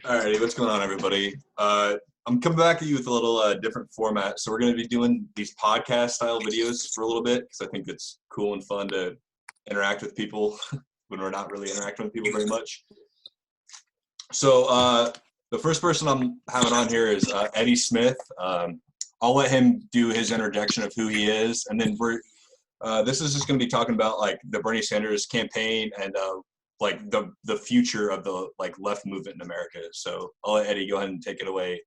Alrighty, what's going on, everybody? I'm coming back at you with a little different format. So we're going to be doing these podcast style videos for a little bit because I think it's cool and fun to interact with people when we're not really interacting with people very much. So the first person I'm having on here is Eddie Smith. I'll let him do his introduction of who he is, and then this is just going to be talking about like the Bernie Sanders campaign and like the future of the like left movement in America. So I'll let Eddie go ahead and take it away.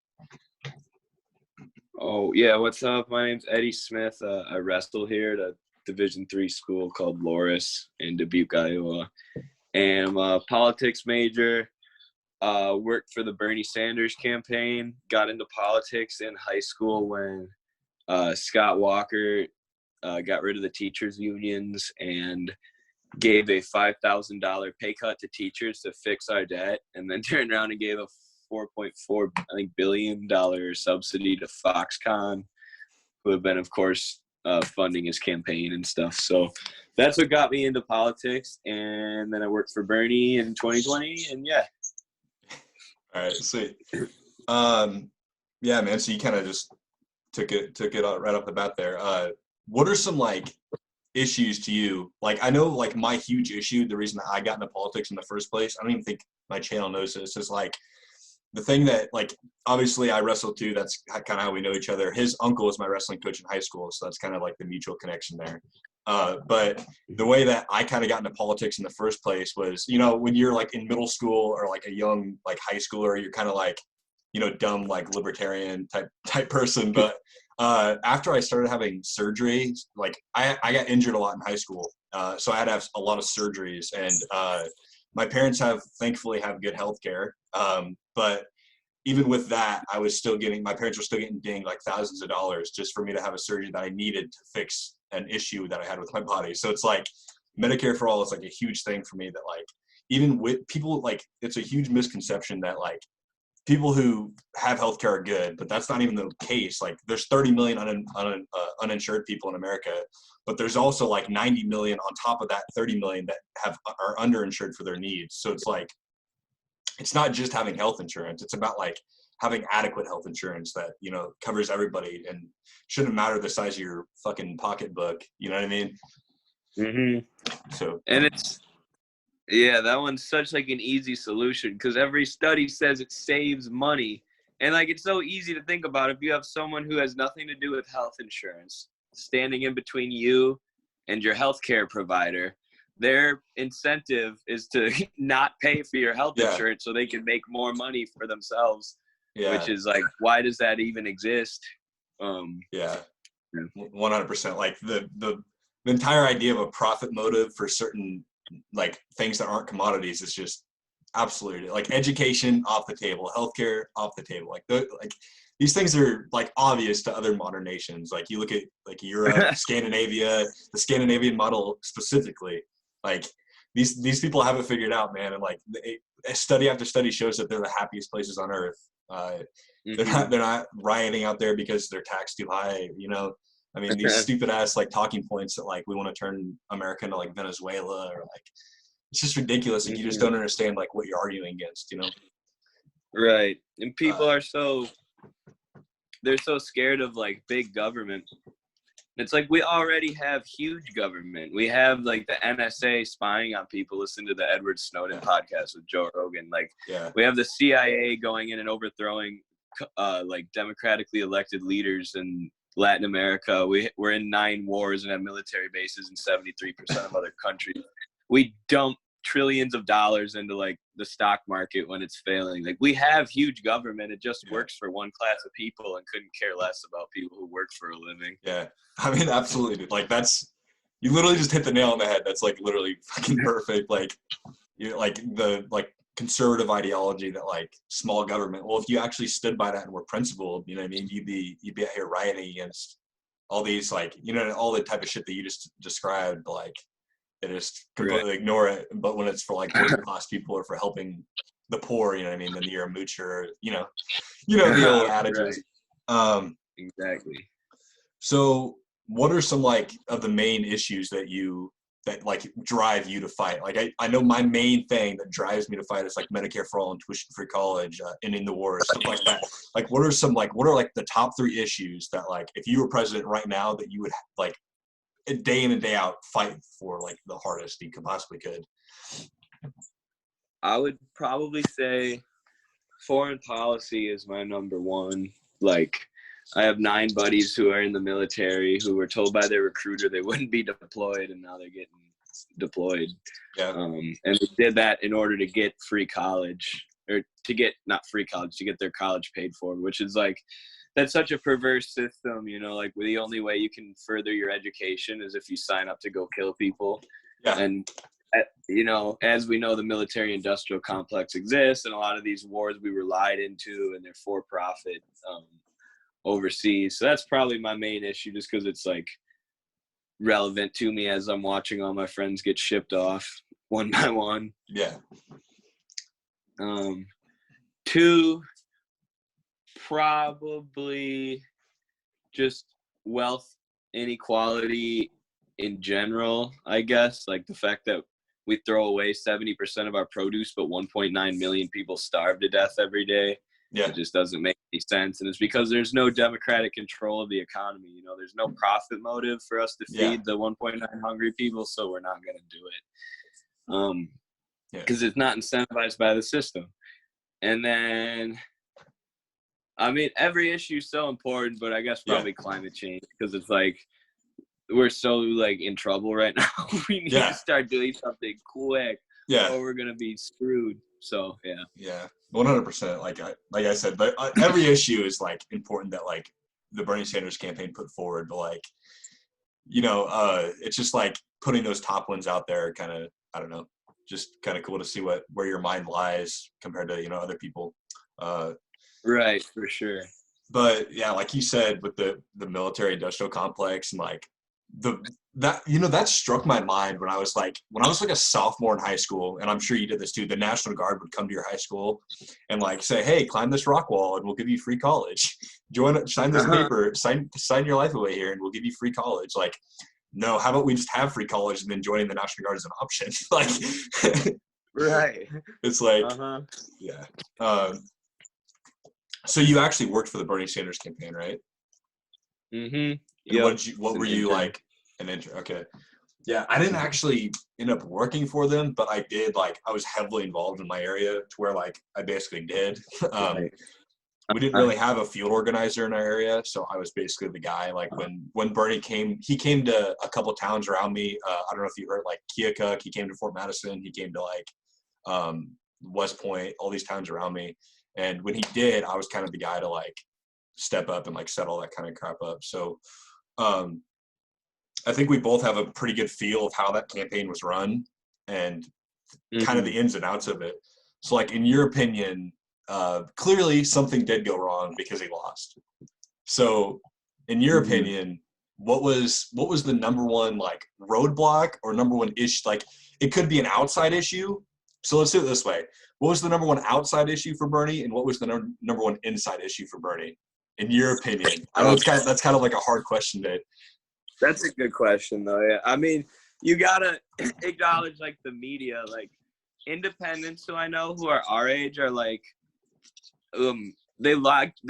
Oh yeah, what's up? My name's Eddie Smith. I wrestle here at a Division III school called Loras in Dubuque, Iowa, and I'm a politics major. Worked for the Bernie Sanders campaign. Got into politics in high school when Scott Walker got rid of the teachers unions and gave a $5,000 pay cut to teachers to fix our debt, and then turned around and gave a $4.4 billion subsidy to Foxconn, who have been, of course, funding his campaign and stuff. So that's what got me into politics, and then I worked for Bernie in 2020, and yeah. All right, sweet. Yeah, man. So you kind of just took it out right off the bat there. What are some like issues to you? Like, I know like my huge issue, the reason that I got into politics in the first place, I don't even think my channel knows this, is like the thing that like, obviously I wrestle too. That's kind of how we know each other. His uncle was my wrestling coach in high school. So that's kind of like the mutual connection there. But the way that I kind of got into politics in the first place was, you know, when you're like in middle school or like a young like high schooler, you're kind of like, you know, dumb like libertarian type person. But after I started having surgery, like I got injured a lot in high school, so I had to have a lot of surgeries, and my parents thankfully have good health care, but even with that, my parents were still getting dinged like thousands of dollars just for me to have a surgery that I needed to fix an issue that I had with my body. So it's like Medicare for All is like a huge thing for me, that like even with people, like it's a huge misconception that like people who have healthcare are good, but that's not even the case. Like there's 30 million uninsured people in America, but there's also like 90 million on top of that 30 million that are underinsured for their needs. So it's like, it's not just having health insurance. It's about like having adequate health insurance that, you know, covers everybody and shouldn't matter the size of your fucking pocketbook. You know what I mean? Mm-hmm. So, and yeah, that one's such like an easy solution because every study says it saves money. And like, it's so easy to think about. If you have someone who has nothing to do with health insurance standing in between you and your healthcare provider, their incentive is to not pay for your health insurance so they can make more money for themselves, which is like, why does that even exist? 100%. Like the entire idea of a profit motive for certain like things that aren't commodities is just absolutely, like, education off the table, healthcare off the table. Like these things are like obvious to other modern nations. Like you look at like Europe, Scandinavia, the Scandinavian model specifically. Like these people have it figured out, man. And like study after study shows that they're the happiest places on earth. They're not rioting out there because they're taxed too high. You know, I mean, these stupid ass like talking points that like we want to turn America into like Venezuela, or like it's just ridiculous. Like you just don't understand like what you're arguing against, you know? Right. And people are they're so scared of like big government. It's like we already have huge government. We have like the NSA spying on people. Listen to the Edward Snowden podcast with Joe Rogan. Like we have the CIA going in and overthrowing like democratically elected leaders in Latin America. We're in 9 wars and have military bases in 73% of other countries. We dump trillions of dollars into like the stock market when it's failing. Like we have huge government. It just works for one class of people and couldn't care less about people who work for a living. Yeah. I mean, absolutely, dude. Like you literally just hit the nail on the head. That's like literally fucking perfect. Like you like the like conservative ideology that like small government. Well, if you actually stood by that and were principled, you know what I mean, you'd be out here rioting against all these, like, you know, all the type of shit that you just described. Like they just completely ignore it. But when it's for like working class people or for helping the poor, you know what I mean, then you're a moocher. You know the old adages. Exactly. So what are some like of the main issues that you that like drive you to fight? Like I know my main thing that drives me to fight is like Medicare for All and tuition-free college, ending the war, stuff like that. Like what are the top 3 issues that like if you were president right now that you would like day in and day out fight for like the hardest you possibly could? I would probably say foreign policy is my number one. Like, I have 9 buddies who are in the military who were told by their recruiter they wouldn't be deployed, and now they're getting deployed. Yeah. And they did that in order to get free college, or to get, not free college, to get their college paid for, which is like, that's such a perverse system, you know, like the only way you can further your education is if you sign up to go kill people. Yeah. And, you know, as we know, the military industrial complex exists, and a lot of these wars we were lied into, and they're for profit overseas. So that's probably my main issue, just because it's like relevant to me as I'm watching all my friends get shipped off one by one. Yeah. 2, probably just wealth inequality in general, I guess. Like the fact that we throw away 70% of our produce, but 1.9 million people starve to death every day. Yeah. It just doesn't make any sense. And it's because there's no democratic control of the economy. You know, there's no profit motive for us to feed the 1.9 hungry people, so we're not going to do it. Because it's not incentivized by the system. And then, I mean, every issue is so important, but I guess probably climate change, because it's like, we're so like in trouble right now. We need to start doing something quick, or we're gonna be screwed. So yeah, 100%. Like I said, but every issue is like important that like the Bernie Sanders campaign put forward. But like, you know, it's just like putting those top ones out there. Kind of, I don't know, just kind of cool to see where your mind lies compared to, you know, other people. Right, for sure. But yeah, like you said, with the military industrial complex, and like that struck my mind when I was like a sophomore in high school, and I'm sure you did this too. The National Guard would come to your high school and like say, "Hey, climb this rock wall, and we'll give you free college. Sign this paper, sign your life away here, and we'll give you free college." Like, no, how about we just have free college and then joining the National Guard is an option? Like, right? It's like, yeah. So you actually worked for the Bernie Sanders campaign, right? Mm-hmm. And what were you like? An intern? Okay. Yeah, I didn't actually end up working for them, but I did. Like, I was heavily involved in my area to where like I basically did. We didn't really have a field organizer in our area, so I was basically the guy. Like when Bernie came, he came to a couple towns around me. I don't know if you heard, like Keokuk. He came to Fort Madison. He came to like West Point. All these towns around me. And when he did, I was kind of the guy to like step up and like set all that kind of crap up. So I think we both have a pretty good feel of how that campaign was run and kind of the ins and outs of it. So like, in your opinion, clearly something did go wrong because he lost. So in your opinion, what was the number one like roadblock or number one issue? Like, it could be an outside issue. So let's do it this way. What was the number one outside issue for Bernie, and what was the number one inside issue for Bernie, in your opinion? I know that's kind of like a hard question to. That's a good question, though. Yeah, I mean, you gotta acknowledge like the media, like independents who I know who are our age are like, they liked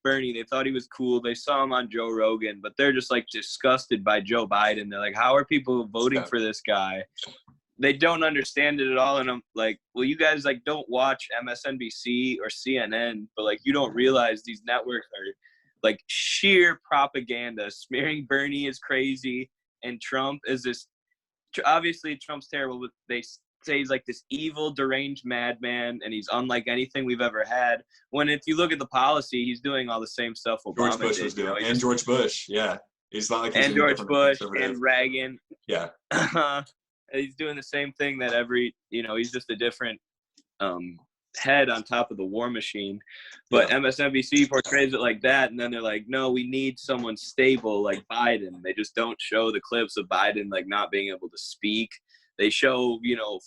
Bernie. They thought he was cool. They saw him on Joe Rogan, but they're just like disgusted by Joe Biden. They're like, how are people voting for this guy? They don't understand it at all. And I'm like, well, you guys like don't watch MSNBC or CNN, but like you don't realize these networks are like sheer propaganda, smearing Bernie is crazy and Trump is this. Obviously, Trump's terrible, but they say he's like this evil, deranged madman, and he's unlike anything we've ever had. When if you look at the policy, he's doing all the same stuff Obama George Bush was doing, and George Bush, yeah, he's not like he's and George Bush and Reagan, yeah. He's doing the same thing that he's just a different head on top of the war machine. But MSNBC portrays it like that, and then they're like, no, we need someone stable like Biden. They just don't show the clips of Biden like not being able to speak. They show,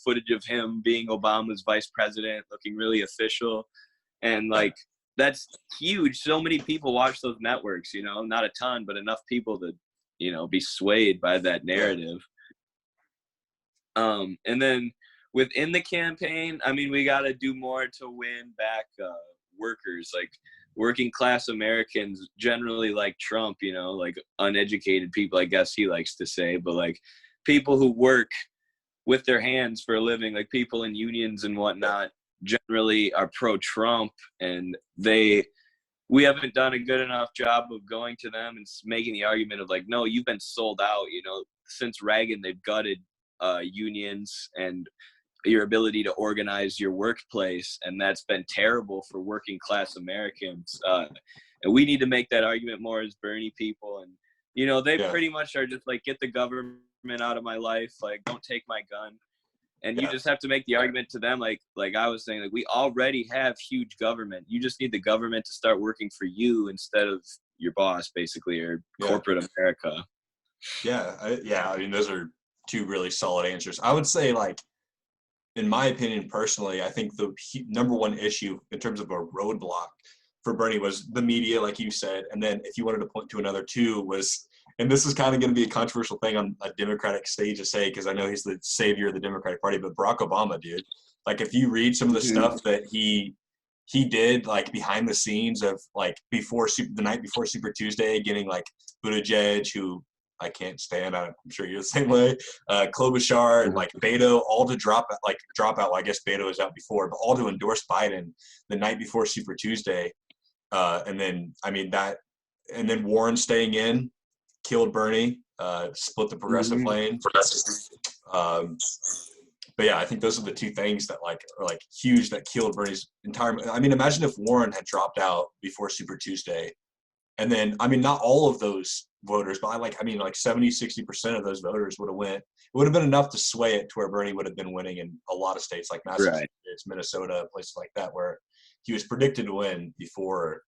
footage of him being Obama's vice president, looking really official. And like, that's huge. So many people watch those networks, not a ton, but enough people to, be swayed by that narrative. And then within the campaign, I mean, we got to do more to win back workers, like working class Americans generally like Trump, you know, like uneducated people, I guess he likes to say, but like people who work with their hands for a living, like people in unions and whatnot, generally are pro-Trump, and we haven't done a good enough job of going to them and making the argument of like, no, you've been sold out. You know, since Reagan, they've gutted unions and your ability to organize your workplace, and that's been terrible for working class Americans. And we need to make that argument more as Bernie people. And you know, they pretty much are just like, get the government out of my life, like don't take my gun. And you just have to make the argument to them, like I was saying, like we already have huge government. You just need the government to start working for you instead of your boss, basically, or corporate America. I mean, those are two really solid answers. I would say, like, in my opinion, personally, I think the number one issue in terms of a roadblock for Bernie was the media, like you said. And then if you wanted to point to another two was, and this is kind of going to be a controversial thing on a Democratic stage to say, because I know he's the savior of the Democratic Party, but Barack Obama, dude. Like, if you read some of the stuff that he did, like, behind the scenes of, like, the night before Super Tuesday, getting, like, Buttigieg, who I can't stand, I'm sure you're the same way, Klobuchar and, like, Beto, all to drop out. Well, I guess Beto was out before, but all to endorse Biden the night before Super Tuesday. And then, I mean, and then Warren staying in, killed Bernie, split the progressive lane. But yeah, I think those are the two things that are huge that killed Bernie's entire. I mean, imagine if Warren had dropped out before Super Tuesday, and then, I mean, not all of those voters, but 70-60% of those voters would have went. It would have been enough to sway it to where Bernie would have been winning in a lot of states like Massachusetts, Minnesota, places like that, where he was predicted to win before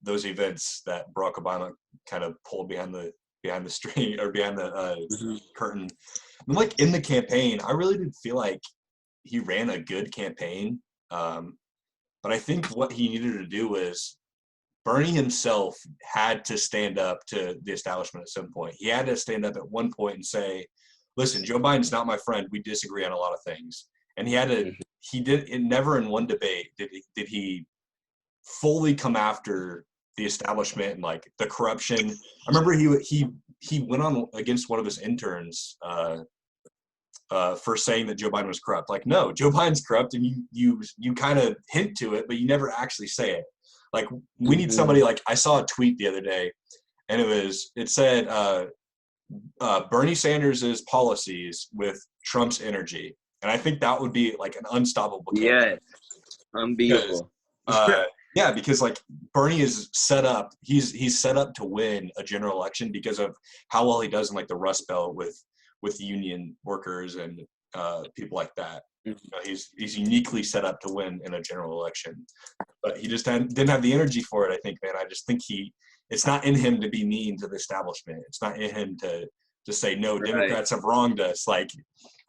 those events that Barack Obama kind of pulled behind the string or behind the curtain. And like in the campaign, I really did feel like he ran a good campaign. But I think what he needed to do was Bernie himself had to stand up to the establishment at some point. He had to stand up at one point and say, listen, Joe Biden's not my friend. We disagree on a lot of things. And he had to, never in one debate did he fully come after the establishment and like the corruption. I remember he went on against one of his interns for saying that Joe Biden was corrupt. Like, no, Joe Biden's corrupt, and you kind of hint to it, but you never actually say it. Like, we need somebody, like, I saw a tweet the other day, and it said Bernie Sanders' policies with Trump's energy. And I think that would be like an unstoppable campaign. Yeah, unbeatable. Yeah, because like Bernie is set up, he's set up to win a general election because of how well he does in like the Rust Belt with union workers and people like that. You know, he's uniquely set up to win in a general election, but he just didn't have the energy for it. I think, man. I just think it's not in him to be mean to the establishment. It's not in him to just say, no, Democrats have wronged us. Like,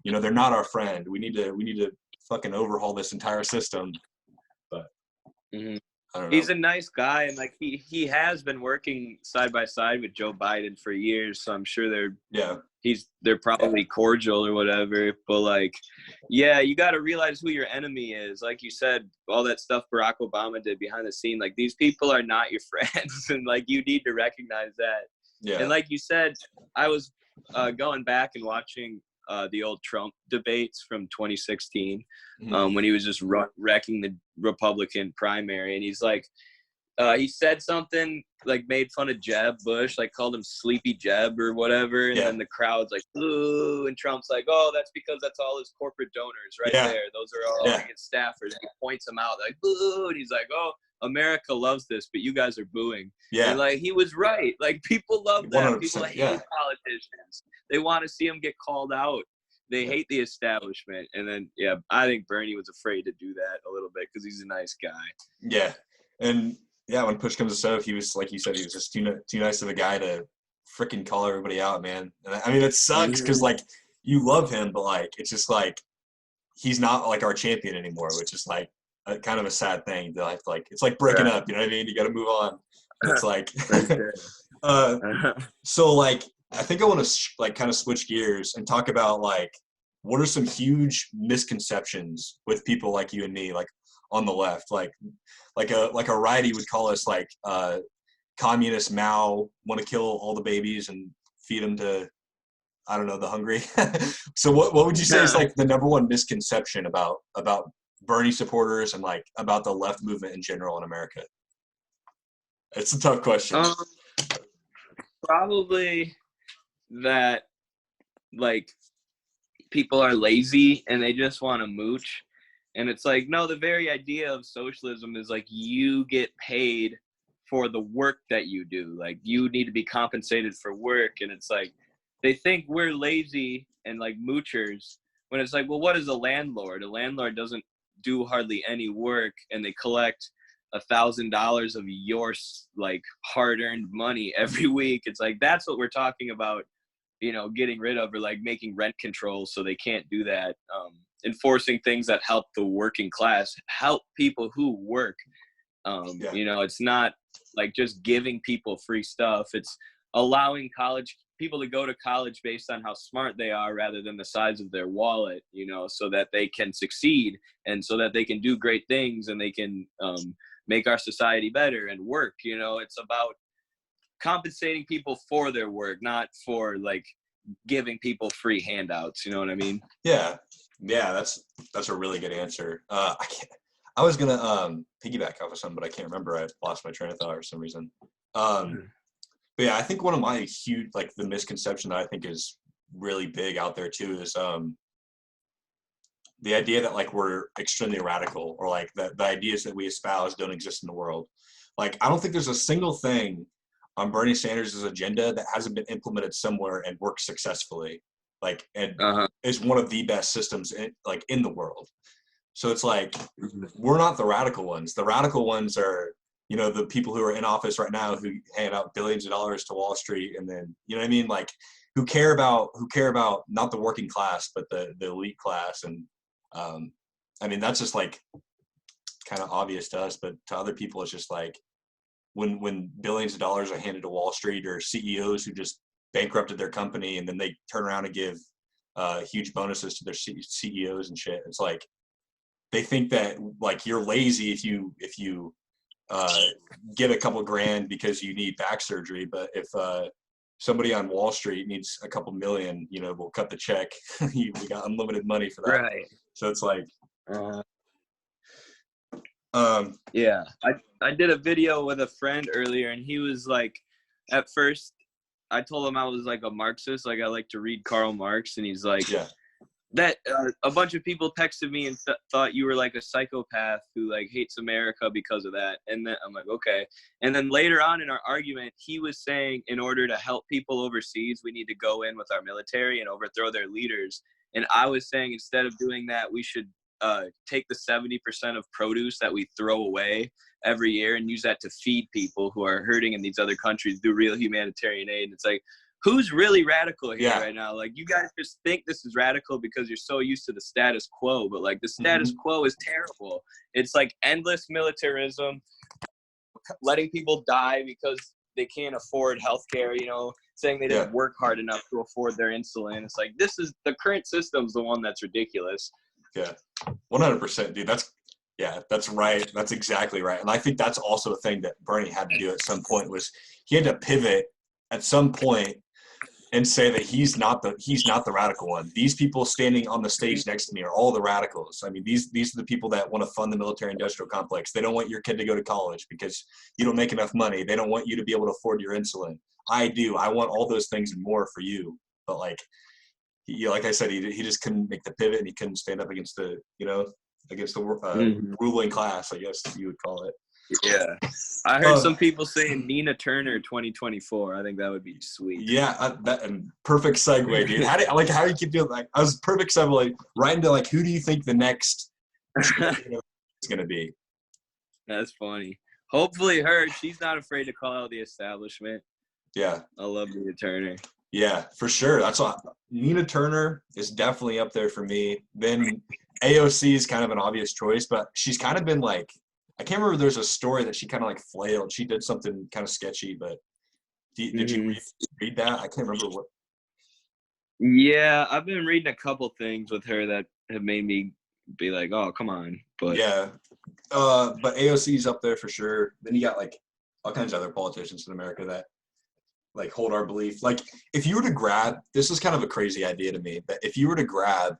you know, they're not our friend. We need to fucking overhaul this entire system. But I don't know. He's a nice guy, and like he has been working side by side with Joe Biden for years, so I'm sure they're probably cordial or whatever. But like, yeah, you got to realize who your enemy is. Like you said, all that stuff Barack Obama did behind the scene, like these people are not your friends, and like you need to recognize that. Yeah. And like you said, I was going back and watching the old Trump debates from 2016 when he was just wrecking the Republican primary. And he's like, he said something like made fun of Jeb Bush, like called him Sleepy Jeb or whatever. And then the crowd's like, ooh. And Trump's like, oh, that's because that's all his corporate donors right there. Those are all like his staffers. And he points them out like, boo. And he's like, oh, America loves this, but you guys are booing. Yeah. And like, he was right. Like, people love that. People hate politicians. They want to see them get called out. They hate the establishment. And then, I think Bernie was afraid to do that a little bit because he's a nice guy. Yeah. And when push comes to shove, he was, like you said, he was just too nice of a guy to freaking call everybody out, man. And I mean, it sucks because, like, you love him, but, like, it's just, like, he's not, like, our champion anymore, which is, like, kind of a sad thing. It's like breaking up, you know what I mean? You got to move on. It's like so, like, I think I want to kind of switch gears and talk about like what are some huge misconceptions with people like you and me, like on the left, like a righty would call us like communist Mao, want to kill all the babies and feed them to, I don't know, the hungry. So what would you say is like the number one misconception about Bernie supporters and like about the left movement in general in America? It's a tough question. Probably that like people are lazy and they just want to mooch. And it's like, no, the very idea of socialism is like you get paid for the work that you do. Like you need to be compensated for work. And it's like, they think we're lazy and like moochers when it's like, well, what is a landlord? A landlord doesn't do hardly any work and they collect $1,000 of your like hard-earned money every week. It's like, that's what we're talking about, you know, getting rid of, or like making rent controls so they can't do that. Enforcing things that help the working class, help people who work. You know, it's not like just giving people free stuff. It's allowing people to go to college based on how smart they are rather than the size of their wallet, you know, so that they can succeed and so that they can do great things and they can make our society better and work. You know, it's about compensating people for their work, not for like giving people free handouts. You know what I mean? Yeah, that's a really good answer. I was gonna piggyback off of something, but I can't remember. I lost my train of thought for some reason. But yeah, I think one of my huge, like the misconception that I think is really big out there too is the idea that like we're extremely radical, or like the ideas that we espouse don't exist in the world. Like I don't think there's a single thing on Bernie Sanders' agenda that hasn't been implemented somewhere and works successfully. Like, and is one of the best systems in the world. So it's like, we're not the radical ones. The radical ones are, you know, the people who are in office right now who hand out billions of dollars to Wall Street, and then, you know what I mean? Like, who care about not the working class, but the elite class. And I mean, that's just like kind of obvious to us, but to other people, it's just like when billions of dollars are handed to Wall Street, or CEOs who just bankrupted their company and then they turn around and give huge bonuses to their CEOs and shit. It's like, they think that like you're lazy if you get a couple grand because you need back surgery, but if somebody on Wall Street needs a couple million, you know, we'll cut the check. We got unlimited money for that. Right. So it's like, yeah, I did a video with a friend earlier, and he was like, at first, I told him I was like a Marxist, like I like to read Karl Marx, and he's like, yeah. That a bunch of people texted me and thought you were like a psychopath who like hates America because of that. And then I'm like, okay. And then later on in our argument, he was saying in order to help people overseas, we need to go in with our military and overthrow their leaders. And I was saying instead of doing that, we should take the 70% of produce that we throw away every year and use that to feed people who are hurting in these other countries, do real humanitarian aid. And it's like, who's really radical here right now? Like, you guys just think this is radical because you're so used to the status quo, but like the status quo is terrible. It's like endless militarism, letting people die because they can't afford healthcare, you know, saying they didn't work hard enough to afford their insulin. It's like, this is the current system's the one that's ridiculous. Yeah, 100%, dude. That's right. That's exactly right. And I think that's also a thing that Bernie had to do at some point, was he had to pivot at some point and say that he's not the radical one. These people standing on the stage next to me are all the radicals. I mean, these are the people that want to fund the military-industrial complex. They don't want your kid to go to college because you don't make enough money. They don't want you to be able to afford your insulin. I do. I want all those things and more for you. But like, like I said, he just couldn't make the pivot, and he couldn't stand up against the ruling class, I guess you would call it. Yeah, I heard some people saying Nina Turner 2024. I think that would be sweet. Yeah, that and perfect segue, dude. How do you keep doing like? I was perfect segue right into like, who do you think the next is gonna be? That's funny. Hopefully her. She's not afraid to call out the establishment. Yeah, I love Nina Turner. Yeah, for sure. That's what Nina Turner is definitely up there for me. Then AOC is kind of an obvious choice, but she's kind of been like, I can't remember. There's a story that she kind of like flailed. She did something kind of sketchy, but did you read that? I can't remember what. Yeah, I've been reading a couple things with her that have made me be like, oh, come on. But Yeah. But AOC's up there for sure. Then you got like all kinds of other politicians in America that like hold our belief. Like if you were to grab, this is kind of a crazy idea to me, but if you were to grab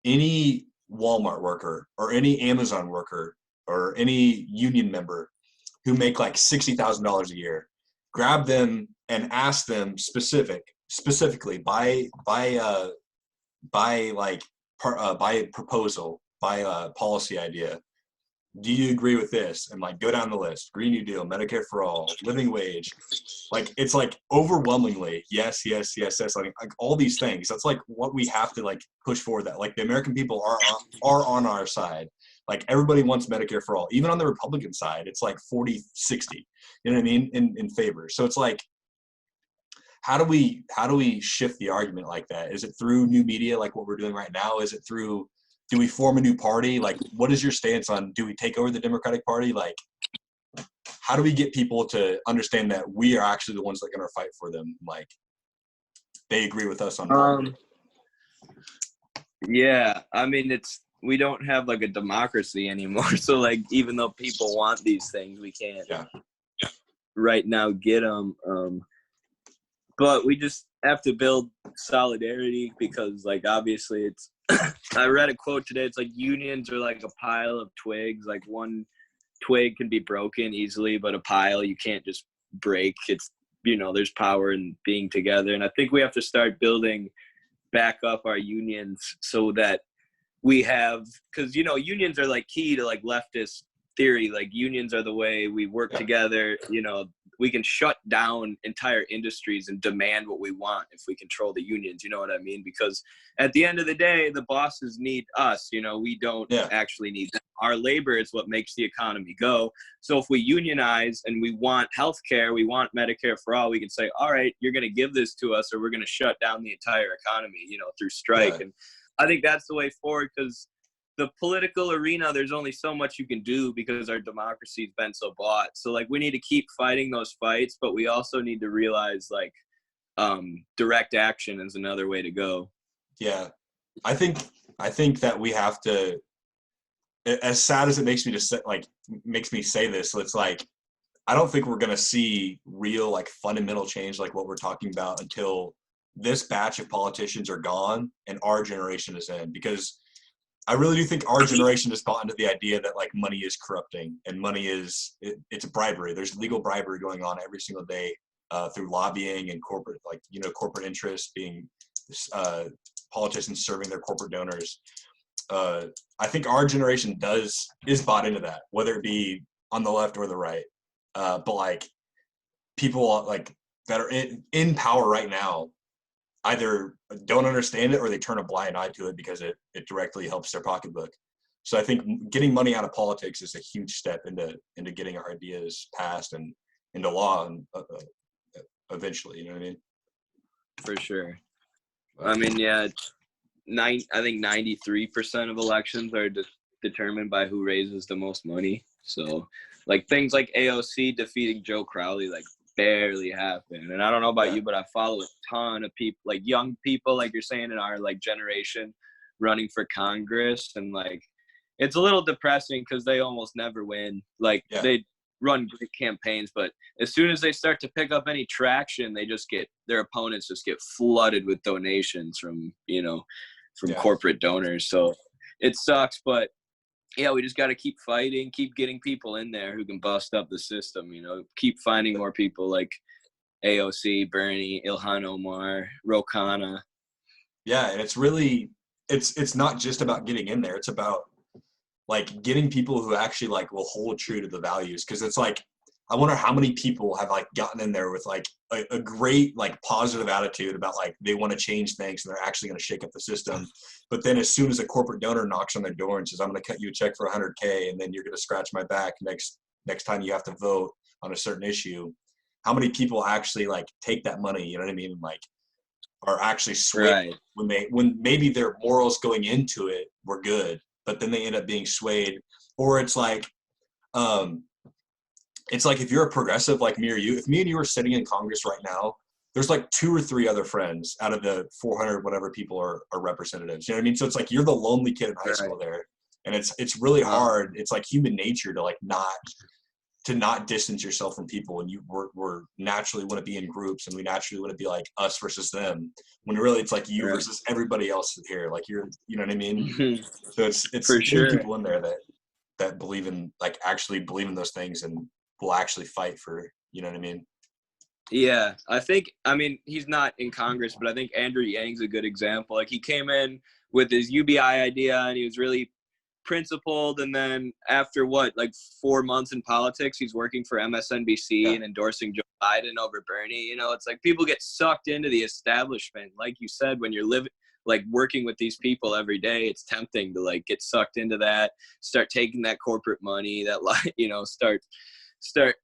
any Walmart worker or any Amazon worker or any union member who make like $60,000 a year, grab them and ask them specifically by proposal, by a policy idea. Do you agree with this? And like go down the list: Green New Deal, Medicare for All, living wage. Like it's like overwhelmingly yes, yes, yes, yes. Like all these things. That's like what we have to like push forward. That like the American people are on our side. Like everybody wants Medicare for All. Even on the Republican side, it's like 40-60. You know what I mean? In favor. So it's like, how do we shift the argument like that? Is it through new media like what we're doing right now? Is it through, do we form a new party? Like, what is your stance on, do we take over the Democratic Party? Like, how do we get people to understand that we are actually the ones that are going to fight for them? Like, they agree with us on politics. Yeah, I mean, we don't have like a democracy anymore. So like, even though people want these things, we can't right now get them. But we just have to build solidarity because like, obviously it's, I read a quote today. It's like unions are like a pile of twigs. Like one twig can be broken easily, but a pile you can't just break. It's, there's power in being together. And I think we have to start building back up our unions so that we have, because, unions are like key to like leftist theory. Like unions are the way we work together. We can shut down entire industries and demand what we want if we control the unions. You know what I mean? Because at the end of the day, the bosses need us. We don't actually need them. Our labor is what makes the economy go. So if we unionize and we want healthcare, we want Medicare for all, we can say, all right, you're going to give this to us or we're going to shut down the entire economy, through strike. And I think that's the way forward, because the political arena, there's only so much you can do because our democracy's been so bought. So like, we need to keep fighting those fights, but we also need to realize like direct action is another way to go. Yeah. I think that we have to, as sad as it makes me say this, so it's like, I don't think we're going to see real like fundamental change like what we're talking about until this batch of politicians are gone and our generation is in, because I really do think our generation has bought into the idea that like money is corrupting and money is it's bribery. There's legal bribery going on every single day through lobbying and corporate corporate interests being politicians serving their corporate donors. I think our generation is bought into that, whether it be on the left or the right. But like people like that are in power right now either don't understand it or they turn a blind eye to it because it directly helps their pocketbook. So I think getting money out of politics is a huge step into getting our ideas passed and into law and eventually, you know what I mean? For sure. I mean, yeah, I think 93% of elections are determined by who raises the most money. So like things like AOC defeating Joe Crowley, like barely happen. And I don't know about you, but I follow a ton of people, like young people, like you're saying, in our like generation running for Congress. And like, it's a little depressing because they almost never win. Like they run great campaigns, but as soon as they start to pick up any traction, their opponents just get flooded with donations from corporate donors. So it sucks, but yeah, we just got to keep fighting, keep getting people in there who can bust up the system, keep finding more people like AOC, Bernie, Ilhan Omar, Ro Khanna. Yeah, and it's really, it's not just about getting in there. It's about like getting people who actually like will hold true to the values. Cause it's like, I wonder how many people have like gotten in there with like a great like positive attitude about like they want to change things and they're actually going to shake up the system. But then as soon as a corporate donor knocks on their door and says, I'm going to cut you a check for $100K and then you're going to scratch my back next time you have to vote on a certain issue, how many people actually like take that money, you know what I mean? Like are actually swayed when maybe their morals going into it were good, but then they end up being swayed. Or it's like if you're a progressive like me or you, if me and you are sitting in Congress right now, there's like 2 or 3 other friends out of the 400 whatever people are representatives. You know what I mean? So it's like you're the lonely kid in high school there, and it's really hard. It's like human nature to like not distance yourself from people, and we're naturally want to be in groups, and we naturally want to be like us versus them, when really it's like you versus everybody else here. Like you know what I mean? So it's For sure. people in there that believe in, like, actually believe in those things and will actually fight for, you know what I mean? Yeah, I mean, he's not in Congress, but I think Andrew Yang's a good example. Like, he came in with his UBI idea, and he was really principled, and then after like 4 months in politics, he's working for MSNBC and endorsing Joe Biden over Bernie. You know, it's like people get sucked into the establishment. Like you said, when you're working with these people every day, it's tempting to like get sucked into that, start taking that corporate money, that start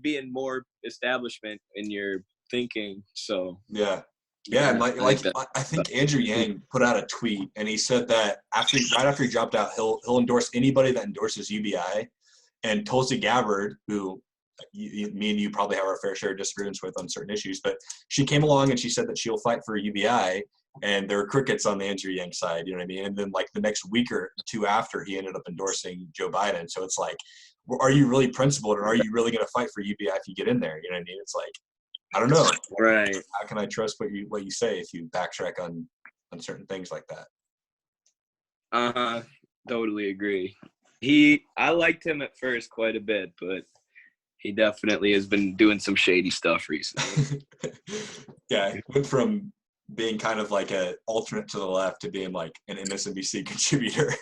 being more establishment in your thinking. So and I think Andrew Yang put out a tweet, and he said that right after he dropped out, he'll endorse anybody that endorses UBI. And Tulsi Gabbard, who me and you probably have our fair share of disagreements with on certain issues, but she came along and she said that she'll fight for UBI, and there were crickets on the Andrew Yang side, you know what I mean? And then like the next week or two after, he ended up endorsing Joe Biden. So it's like, are you really principled, and are you really going to fight for UBI if you get in there? You know what I mean? It's like, I don't know. Right. How can I trust what you say if you backtrack on certain things like that? Totally agree. I liked him at first quite a bit, but he definitely has been doing some shady stuff recently. Yeah, he went from being kind of like an alternate to the left to being like an MSNBC contributor.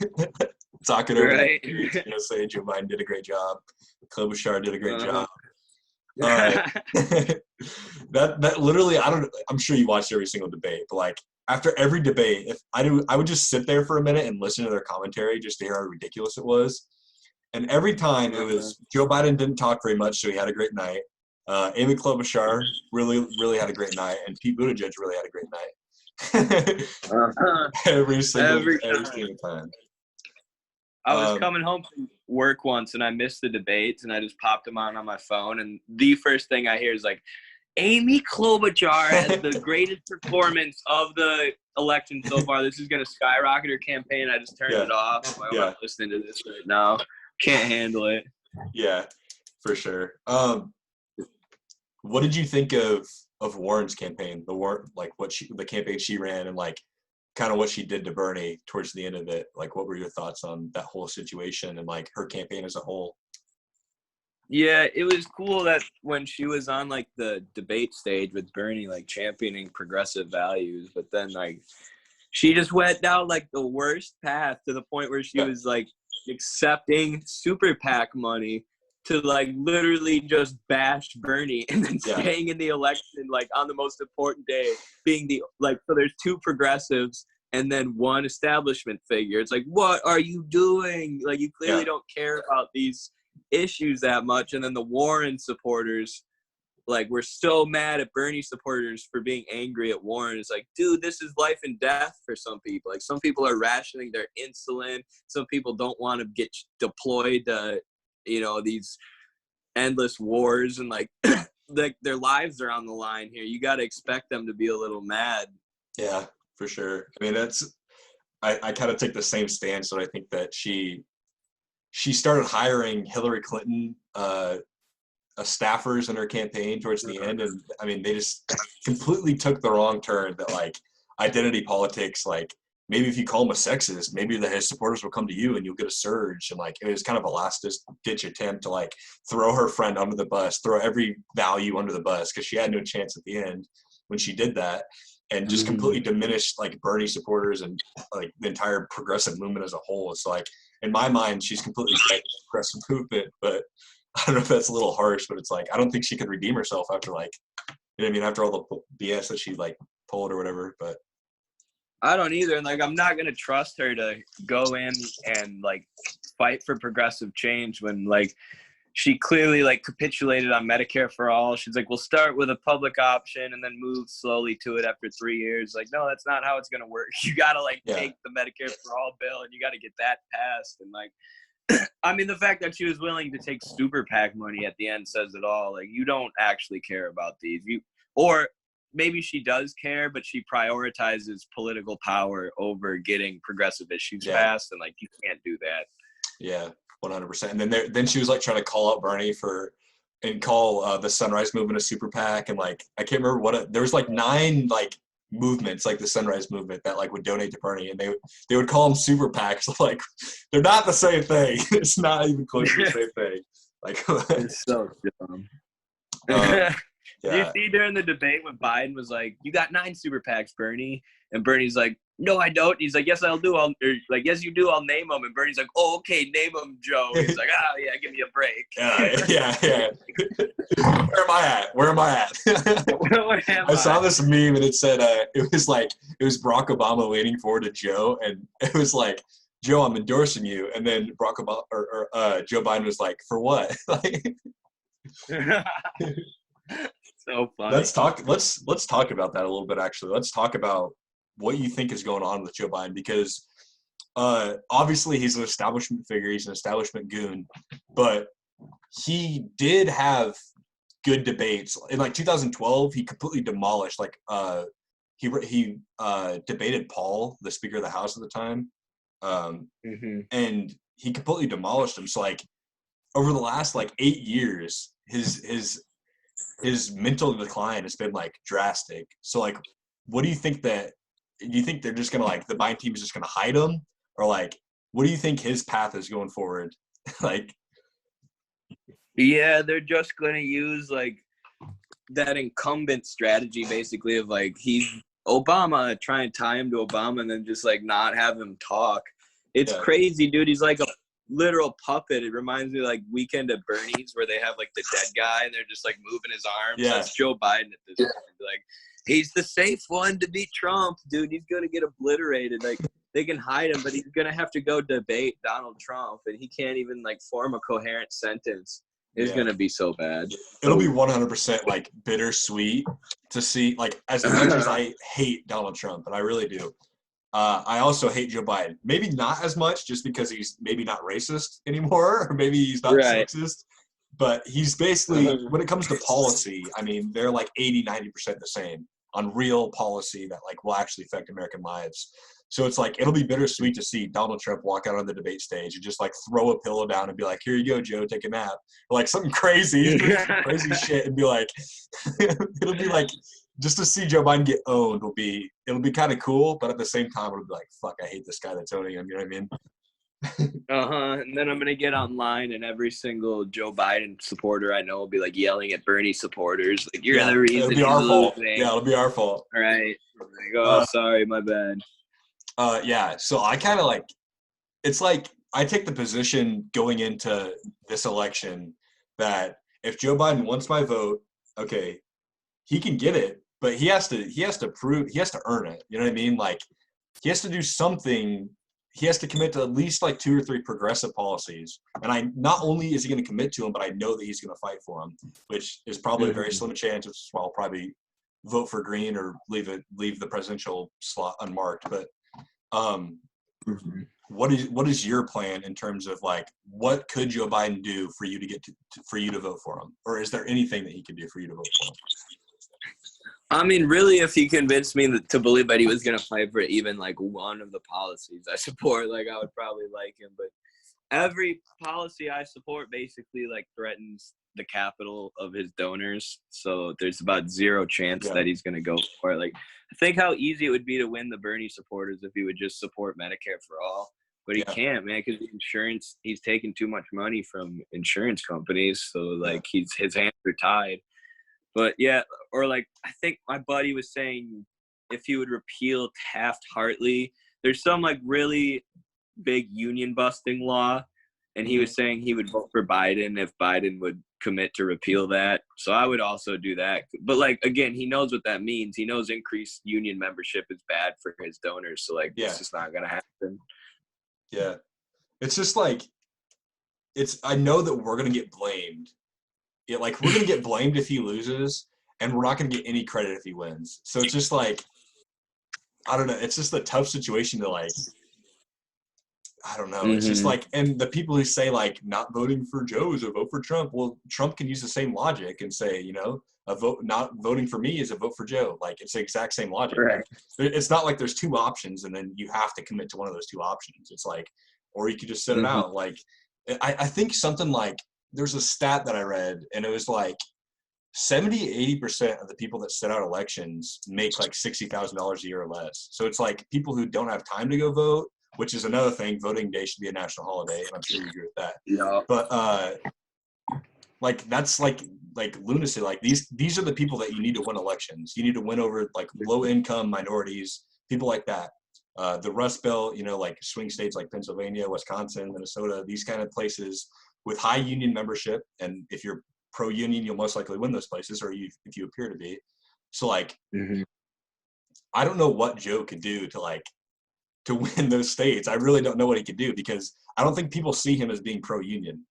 Talking over saying Joe Biden did a great job. Klobuchar did a great job. That literally, I'm sure you watched every single debate, but like after every debate, if I would just sit there for a minute and listen to their commentary just to hear how ridiculous it was. And every time it was Joe Biden didn't talk very much, so he had a great night. Amy Klobuchar really had a great night, and Pete Buttigieg really had a great night. Every single time. I was coming home from work once, and I missed the debates, and I just popped them on my phone, and the first thing I hear is like, Amy Klobuchar has the greatest performance of the election so far. This is going to skyrocket her campaign. I just turned it off. I'm not listening to this right now. Can't handle it. Yeah, for sure. What did you think of Warren's campaign? The campaign she ran, and like kind of what she did to Bernie towards the end of it. Like, what were your thoughts on that whole situation and like her campaign as a whole? Yeah, it was cool that when she was on like the debate stage with Bernie, like championing progressive values, but then like she just went down like the worst path to the point where she was like accepting super PAC money to like literally just bash Bernie, and then staying in the election like on the most important day, being so there's 2 progressives and then 1 establishment figure. It's like, what are you doing? Like, you clearly don't care about these issues that much. And then the Warren supporters like were so mad at Bernie supporters for being angry at Warren. It's like, dude, this is life and death for some people. Like, some people are rationing their insulin. Some people don't want to get deployed to, these endless wars, and like their lives are on the line here. You got to expect them to be a little mad. Yeah, for sure. I mean, I kind of take the same stance. So I think that she started hiring Hillary Clinton staffers in her campaign towards the end, and I mean, they just completely took the wrong turn. That like identity politics, like maybe if you call them a sexist, maybe his supporters will come to you and you'll get a surge. And like it was kind of a last ditch attempt to like throw her friend under the bus, throw every value under the bus, because she had no chance at the end when she did that, and just completely diminished like Bernie supporters and like the entire progressive movement as a whole. So like in my mind, she's completely dead to the progressive movement, but I don't know if that's a little harsh, but it's like I don't think she could redeem herself after like, you know what I mean, after all the BS that she like pulled or whatever. But I don't either. And like, I'm not going to trust her to go in and like fight for progressive change when like she clearly like capitulated on Medicare for All. She's like, we'll start with a public option and then move slowly to it after 3 years. Like, no, that's not how it's going to work. You got to like take the Medicare for All bill and you got to get that passed. And like, I mean, the fact that she was willing to take super PAC money at the end says it all. Like, you don't actually care about these. maybe she does care, but she prioritizes political power over getting progressive issues passed, and like you can't do that. Yeah, 100%. And then she was like trying to call out Bernie and call the Sunrise Movement a super PAC, and like I can't remember there was like 9 like movements like the Sunrise Movement that like would donate to Bernie, and they would call them super PACs. Like they're not the same thing. It's not even close to the same thing. Like it's so dumb. Yeah. Did you see during the debate when Biden was like, "You got 9 super PACs, Bernie," and Bernie's like, "No, I don't." He's like, "Yes, I'll do." Yes, you do. I'll name them. And Bernie's like, "Oh, okay, name them, Joe." He's like, "Oh, yeah, give me a break." Yeah. Where am I at? I saw this meme and it said it was Barack Obama leaning forward to Joe, and it was like, "Joe, I'm endorsing you," and then Barack Obama or Joe Biden was like, "For what?" Like. So funny. Let's talk about that a little bit. Actually, let's talk about what you think is going on with Joe Biden, because obviously he's an establishment figure, he's an establishment goon, but he did have good debates. In like 2012, he completely demolished he debated Paul, the Speaker of the House at the time, and he completely demolished him. So like over the last like 8 years, his mental decline has been like drastic. So like, what do you think do you think they're just gonna like the Biden team is just gonna hide him, or like what do you think his path is going forward? Like, yeah, they're just gonna use like that incumbent strategy basically of like he's Obama, try and tie him to Obama and then just like not have him talk. It's crazy, dude. He's like a literal puppet. It reminds me of like Weekend at Bernie's where they have like the dead guy and they're just like moving his arms. Yeah. That's Joe Biden at this point. Like, he's the safe one to beat Trump, dude. He's gonna get obliterated. Like they can hide him, but he's gonna have to go debate Donald Trump, and he can't even like form a coherent sentence. It's gonna be so bad. It'll be 100% like bittersweet to see, like, as much as I hate Donald Trump, and I really do. I also hate Joe Biden. Maybe not as much, just because he's maybe not racist anymore, or maybe he's not sexist. But he's basically, when it comes to policy, I mean, they're like 80-90% the same on real policy that like will actually affect American lives. So it's like, it'll be bittersweet to see Donald Trump walk out on the debate stage and just like throw a pillow down and be like, "Here you go, Joe, take a nap." Or like something crazy, he's doing some crazy shit, and be like, it'll be like, just to see Joe Biden get owned it'll be kind of cool, but at the same time, it'll be like, fuck, I hate this guy that's owning him. You know what I mean? And then I'm gonna get online, and every single Joe Biden supporter I know will be like yelling at Bernie supporters, like, "You're the reason." It'll be our fault. Yeah, it'll be our fault. All right. Like, oh, sorry, my bad. So I kind of like, it's like I take the position going into this election that if Joe Biden wants my vote, okay, he can get it, but he has to earn it. You know what I mean? Like, he has to do something. He has to commit to at least like 2 or 3 progressive policies. And not only is he going to commit to them, but I know that he's going to fight for them, which is probably a very slim chance. Which is why I'll probably vote for Green or leave the presidential slot unmarked. But what is your plan in terms of like, what could Joe Biden do for you to get for you to vote for him, or is there anything that he could do for you to vote for him? I mean, really, if he convinced me to believe that he was going to fight for even like one of the policies I support, like I would probably like him. But every policy I support basically like threatens the capital of his donors. So there's about 0 chance that he's going to go for it. Like, think how easy it would be to win the Bernie supporters if he would just support Medicare for All. But he can't, man, because insurance, he's taking too much money from insurance companies. So like his hands are tied. But yeah, or like I think my buddy was saying if he would repeal Taft-Hartley, there's some like really big union busting law, and he was saying he would vote for Biden if Biden would commit to repeal that. So I would also do that. But like, again, he knows what that means. He knows increased union membership is bad for his donors. So like, it's just not going to happen. Yeah. It's just like, I know that we're going to get blamed. Yeah, like we're going to get blamed if he loses, and we're not going to get any credit if he wins. So it's just like, I don't know. It's just a tough situation to like, I don't know. It's just like, and the people who say like not voting for Joe is a vote for Trump. Well, Trump can use the same logic and say, you know, a vote not voting for me is a vote for Joe. Like it's the exact same logic. Right. Like, it's not like there's two options and then you have to commit to one of those two options. It's like, or you could just sit it out. Like I think something like there's a stat that I read and it was like 70-80% of the people that sit out elections make like $60,000 a year or less. So it's like people who don't have time to go vote, which is another thing. Voting day should be a national holiday, and I'm sure you agree with that. Yeah. But like that's like lunacy. Like these are the people that you need to win elections. You need to win over like low income minorities, people like that. The Rust Belt, you know, like swing states like Pennsylvania, Wisconsin, Minnesota, these kind of places with high union membership. And if you're pro-union, you'll most likely win those places, or if you appear to be. So like, I don't know what Joe could do to win those states. I really don't know what he could do because I don't think people see him as being pro-union.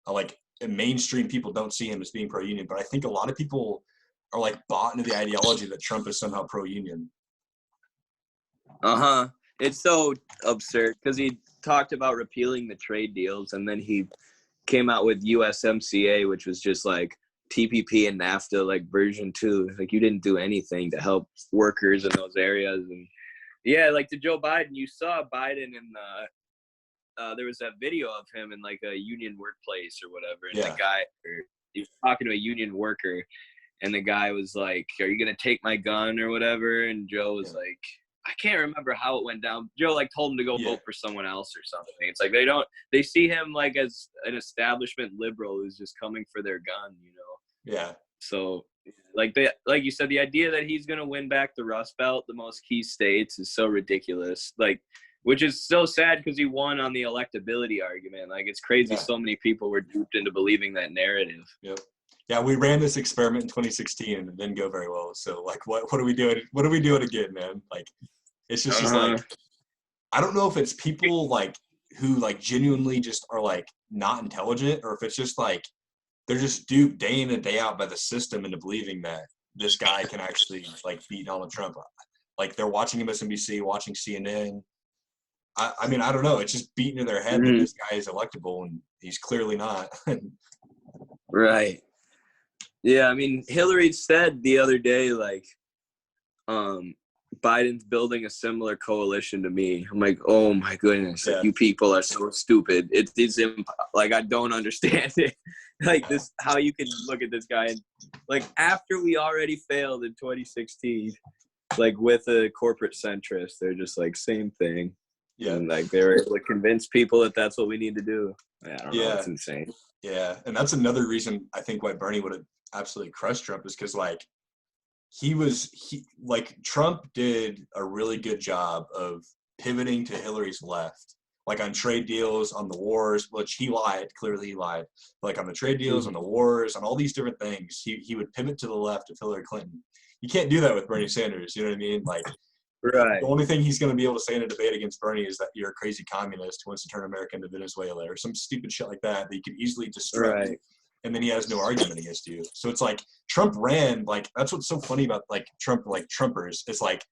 Like mainstream people don't see him as being pro-union, but I think a lot of people are like bought into the ideology that Trump is somehow pro-union. It's so absurd because he talked about repealing the trade deals and then he came out with USMCA, which was just like TPP and NAFTA, like version 2. Like you didn't do anything to help workers in those areas. And yeah, like to Joe Biden, you saw Biden in there was that video of him in like a union workplace or whatever. And the guy, he was talking to a union worker and the guy was like, "Are you going to take my gun or whatever?" And Joe was like, I can't remember how it went down. Joe like told him to go vote for someone else or something. It's like they see him like as an establishment liberal who's just coming for their gun, you know? Yeah. So like you said, the idea that he's going to win back the Rust Belt, the most key states, is so ridiculous. Like, which is so sad because he won on the electability argument. Like it's crazy. So many people were duped into believing that narrative. Yep. Yeah, we ran this experiment in 2016 and it didn't go very well. So like, what are we doing? What are we doing again, man? Like, it's just like, I don't know if it's people like who like genuinely just are like not intelligent, or if it's just like they're just duped day in and day out by the system into believing that this guy can actually like beat Donald Trump. Like they're watching MSNBC, watching CNN. I mean, I don't know. It's just beaten in their head that this guy is electable and he's clearly not. Right. Yeah, I mean, Hillary said the other day, like, Biden's building a similar coalition to me. I'm like, oh my goodness, like, you people are so stupid. It's like, I don't understand it. Like this, how you can look at this guy and like after we already failed in 2016, like with a corporate centrist, they're just like same thing. Yeah, and like they're able to convince people that that's what we need to do. I don't know, it's insane. Yeah, and that's another reason I think why Bernie would have absolutely crushed Trump is because like Trump did a really good job of pivoting to Hillary's left, like on trade deals, on the wars, which he lied. Clearly he lied. Like on the trade deals, on the wars, on all these different things, he would pivot to the left of Hillary Clinton. You can't do that with Bernie Sanders. You know what I mean? Like, right. The only thing he's going to be able to say in a debate against Bernie is that you're a crazy communist who wants to turn America into Venezuela or some stupid shit like that you could easily disrupt. Right. And then he has no argument against you. So it's like Trump ran, like, that's what's so funny about like Trump, like Trumpers. It's like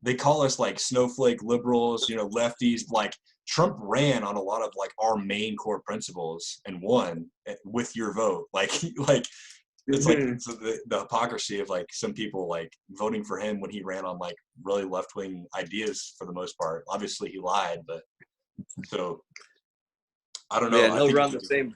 they call us like snowflake liberals, you know, lefties. Like Trump ran on a lot of like our main core principles and won with your vote. Like it's like it's the hypocrisy of like some people like voting for him when he ran on like really left-wing ideas for the most part. Obviously he lied, but so I don't know. Yeah, he'll run the same.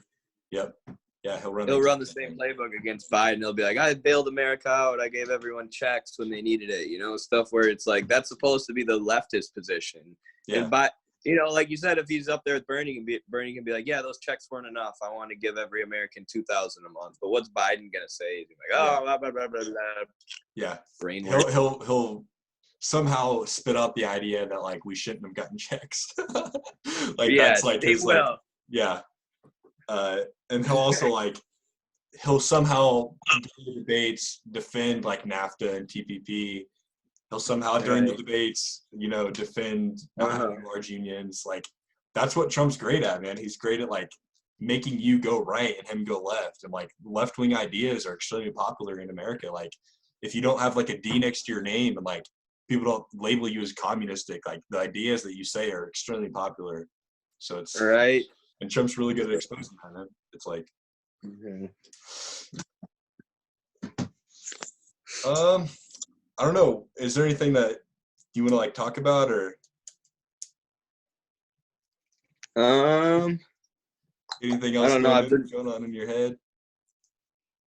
Yep. Yeah, he'll run the same playbook against Biden. He'll be like, I bailed America out. I gave everyone checks when they needed it. You know, stuff where it's like that's supposed to be the leftist position. Yeah. And you know, like you said, if he's up there with Bernie, Bernie can be like, yeah, those checks weren't enough. I want to give every American $2,000 a month. But what's Biden gonna say? He's like, oh, blah blah blah blah blah. Yeah. He'll somehow spit out the idea that like we shouldn't have gotten checks. Like that's like his like and he'll also like he'll somehow during the debates defend like NAFTA and TPP. He'll somehow during the debates, you know, defend not having large unions. Like that's what Trump's great at, man. He's great at like making you go right and him go left. And like left-wing ideas are extremely popular in America. Like if you don't have like a D next to your name and like people don't label you as communistic, like the ideas that you say are extremely popular. So it's right. And Trump's really good at exposing that. It's like, I don't know. Is there anything that you want to like talk about, or anything else I don't know. going on in your head?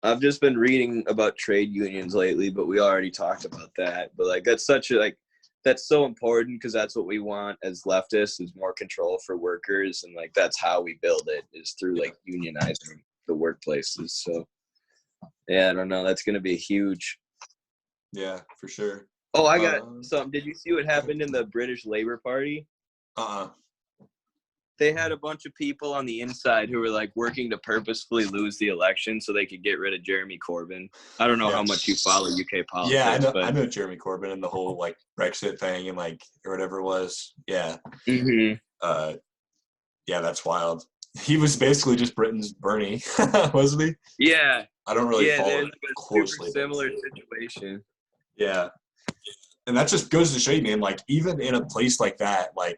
I've just been reading about trade unions lately, but we already talked about that. But like that's that's so important because that's what we want as leftists is more control for workers, and like that's how we build it is through like unionizing the workplaces. So yeah, I don't know. That's gonna be huge. Yeah, for sure. Oh, I got something. Did you see what happened in the British Labour Party? They had a bunch of people on the inside who were like working to purposefully lose the election so they could get rid of Jeremy Corbyn. I don't know how much you follow UK politics. Yeah, I know Jeremy Corbyn and the whole like Brexit thing and like or whatever it was. Yeah. Mm-hmm. Yeah, that's wild. He was basically just Britain's Bernie, wasn't he? Yeah. I don't really follow it closely. Similar situation. Yeah. And that just goes to show you, man, like even in a place like that, like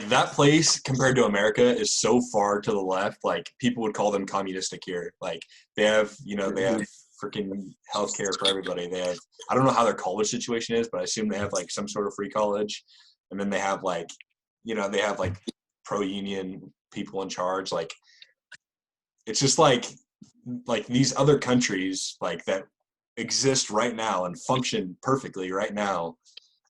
that place compared to America is so far to the left, like people would call them communistic here. Like they have, they have freaking healthcare for everybody. They have, I don't know how their college situation is, but I assume they have like some sort of free college. And then they have like, they have like pro-union people in charge. Like it's just like these other countries like that exist right now and function perfectly right now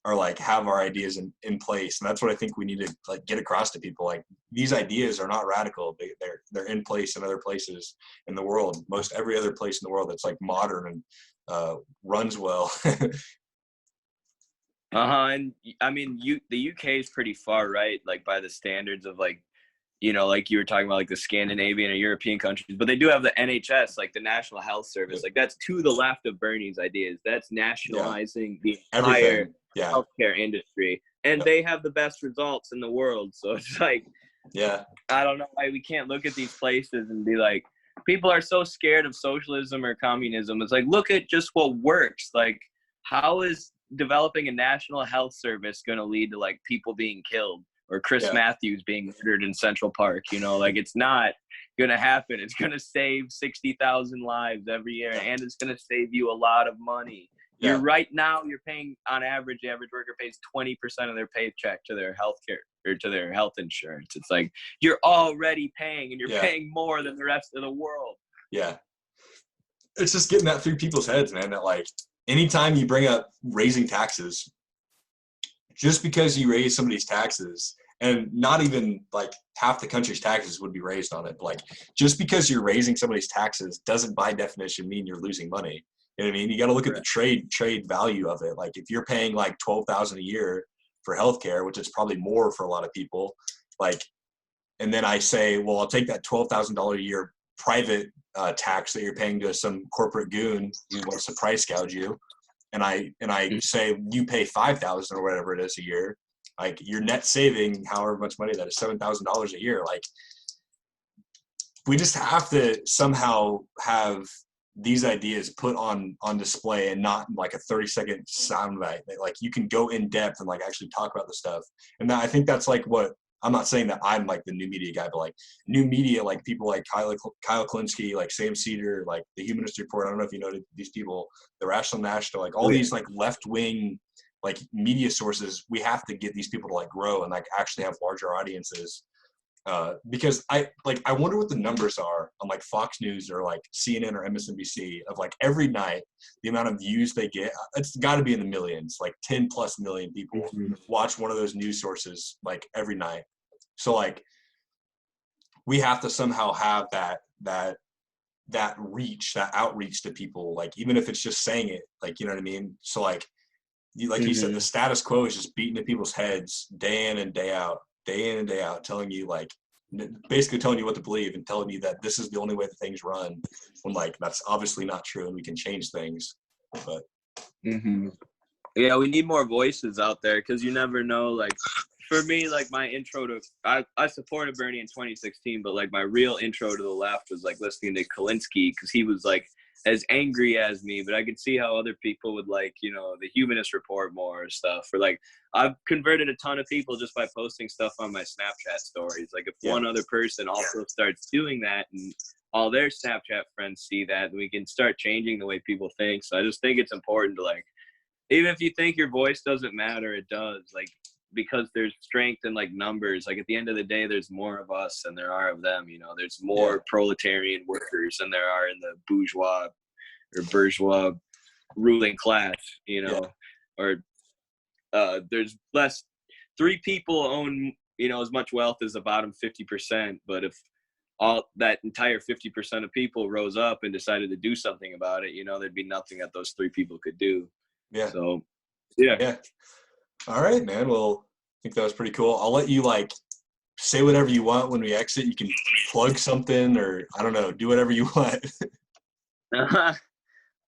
are like have our ideas in place. And that's what I think we need to like get across to people. Like these ideas are not radical. They're in place in other places in the world. Most every other place in the world that's like modern and runs well. And I mean, the UK is pretty far right, like by the standards of like, like you were talking about like the Scandinavian or European countries, but they do have the NHS, like the National Health Service. Like that's to the left of Bernie's ideas. That's nationalizing the entire healthcare industry. And they have the best results in the world. So it's like, I don't know why we can't look at these places and be like, people are so scared of socialism or communism. It's like, look at just what works. Like, how is developing a national health service going to lead to like people being killed? Or Chris Matthews being murdered in Central Park, like it's not going to happen. It's going to save 60,000 lives every year, and it's going to save you a lot of money. You're right now, you're paying on average, the average worker pays 20% of their paycheck to their health care or to their health insurance. It's like you're already paying, and you're paying more than the rest of the world. Yeah. It's just getting that through people's heads, man, that like anytime you bring up raising taxes, just because you raise somebody's taxes, and not even like half the country's taxes would be raised on it, but like just because you're raising somebody's taxes doesn't by definition mean you're losing money. You know what I mean? You got to look at the trade value of it. Like if you're paying like $12,000 a year for healthcare, which is probably more for a lot of people, like, and then I say, well, I'll take that $12,000 a year private tax that you're paying to some corporate goon who wants to price gouge you. And I say you pay $5,000 or whatever it is a year, like your net saving, however much money that is, $7,000 a year. Like we just have to somehow have these ideas put on display and not like a 30-second soundbite. Like you can go in depth and like actually talk about the stuff. And I think that's like what, I'm not saying that I'm like the new media guy, but like new media, like people like Kyle Klinsky, like Sam Cedar, like the Humanist Report. I don't know if you know these people, the Rational National, like all these like left-wing like media sources. We have to get these people to like grow and like actually have larger audiences. Because I wonder what the numbers are on like Fox News or like CNN or MSNBC of like every night, the amount of views they get. It's got to be in the millions, like 10 plus million people watch one of those news sources like every night. So like we have to somehow have that reach, that outreach to people, like even if it's just saying it, like, you know what I mean? So like you said, the status quo is just beating at people's heads day in and day out, telling you like, basically telling you what to believe and telling you that this is the only way that things run, when like that's obviously not true and we can change things. But yeah, we need more voices out there, because you never know. Like for me, like my intro to I supported Bernie in 2016, but like my real intro to the left was like listening to Klinsky, because he was like as angry as me, but I could see how other people would like, you know, the Humanist Report more or stuff. Or like, I've converted a ton of people just by posting stuff on my Snapchat stories. Like if one other person also starts doing that and all their Snapchat friends see that, we can start changing the way people think. So I just think it's important to like, even if you think your voice doesn't matter, it does. Like, because there's strength in like numbers. Like at the end of the day, there's more of us than there are of them. You know, there's more proletarian workers than there are in the bourgeois ruling class. You know, or there's less. 3 people own, you know, as much wealth as the bottom 50%. But if all that entire 50% of people rose up and decided to do something about it, you know, there'd be nothing that those 3 people could do. Yeah. So, yeah. All right, man. Well, I think that was pretty cool. I'll let you like say whatever you want when we exit. You can plug something or I don't know, do whatever you want.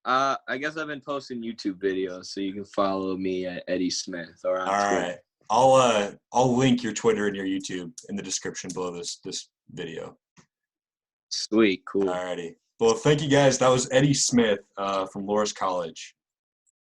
I guess I've been posting YouTube videos, so you can follow me at Eddie Smith or on Twitter. All right. I'll link your Twitter and your YouTube in the description below this video. Sweet, cool. All righty. Well, thank you guys. That was Eddie Smith from Loras College.